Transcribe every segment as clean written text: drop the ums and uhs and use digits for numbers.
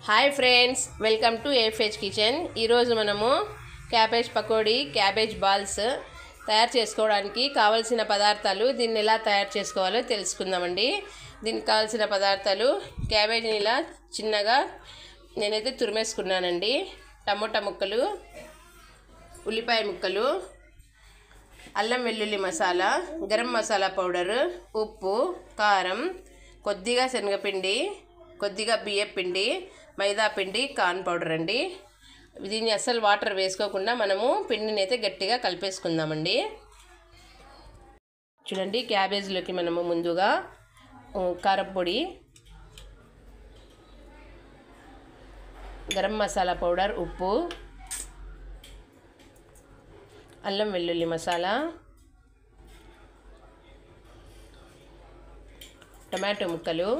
Hi friends, welcome to ఏఫ్హెచ్ kitchen. ఈరోజు మనము cabbage pakodi, cabbage balls తయారు చేసుకోవడానికి కావాల్సిన పదార్థాలు, దీన్ని ఎలా తయారు చేసుకోవాలో తెలుసుకుందామండి. దీనికి కావాల్సిన పదార్థాలు: క్యాబేజీని ఇలా చిన్నగా నేనైతే తురిమేసుకున్నానండి, టమోటా ముక్కలు, ఉల్లిపాయ ముక్కలు, అల్లం వెల్లుల్లి మసాలా, గరం మసాలా పౌడరు, ఉప్పు, కారం, కొద్దిగా శనగపిండి, కొద్దిగా బియ్యం పిండి, మైదా పిండి, కార్న్ పౌడర్ అండి. దీన్ని అస్సలు వాటర్ వేసుకోకుండా మనము పిండిని అయితే గట్టిగా కలిపేసుకుందామండి. చూడండి, క్యాబేజీలోకి మనము ముందుగా కారపొడి, గరం మసాలా పౌడర్, ఉప్పు, అల్లం వెల్లుల్లి మసాలా, టమాటో ముక్కలు,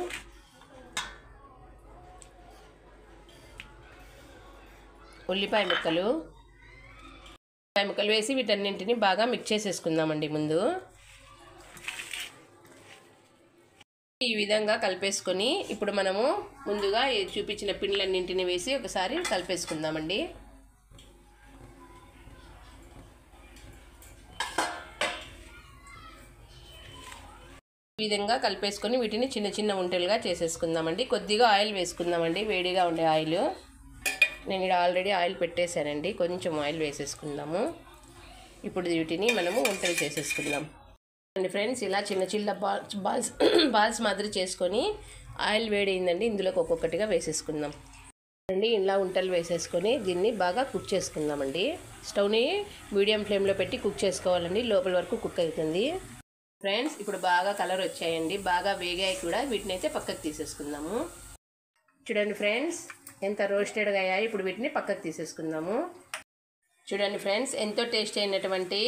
ఉల్లిపాయ ముక్కలు వేసి వీటన్నింటిని బాగా మిక్స్ చేసేసుకుందామండి. ముందు ఈ విధంగా కలిపేసుకొని ఇప్పుడు మనము ముందుగా చూపించిన పిండిలన్నింటిని వేసి ఒకసారి కలిపేసుకుందామండి. ఈ విధంగా కలిపేసుకొని వీటిని చిన్న చిన్న ఉంటలుగా చేసేసుకుందామండి. కొద్దిగా ఆయిల్ వేసుకుందామండి, వేడిగా ఉండే ఆయిల్. నేను ఇక్కడ ఆల్రెడీ ఆయిల్ పెట్టేశానండి, కొంచెం ఆయిల్ వేసేసుకుందాము. ఇప్పుడు వీటిని మనము వంటలు చేసేసుకుందాం అండి. ఫ్రెండ్స్, ఇలా చిన్న చిన్న బాల్స్ మాదిరి చేసుకొని ఆయిల్ వేడైందండి, ఇందులోకి ఒక్కొక్కటిగా వేసేసుకుందాం అండి. ఇలా వంటలు వేసేసుకొని దీన్ని బాగా కుక్ చేసుకుందామండి. స్టవ్ని మీడియం ఫ్లేమ్లో పెట్టి కుక్ చేసుకోవాలండి, లోపల వరకు కుక్ అవుతుంది. ఫ్రెండ్స్, ఇప్పుడు బాగా కలర్ వచ్చాయండి, బాగా వేగాయి కూడా. వీటిని అయితే పక్కకు తీసేసుకుందాము. చూడండి ఫ్రెండ్స్, ఎంత రోస్టెడ్గా అయ్యాయి. ఇప్పుడు వీటిని పక్కకు తీసేసుకుందాము. చూడండి ఫ్రెండ్స్, ఎంతో టేస్ట్ అయినటువంటి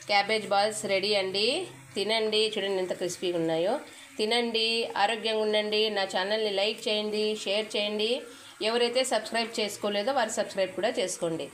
క్యాబేజ్ బాల్స్ రెడీ అండి. తినండి, చూడండి ఎంత క్రిస్పీగా ఉన్నాయో. తినండి, ఆరోగ్యంగా ఉండండి. నా ఛానల్ని లైక్ చేయండి, షేర్ చేయండి. ఎవరైతే సబ్స్క్రైబ్ చేసుకోలేదో వారు సబ్స్క్రైబ్ కూడా చేసుకోండి.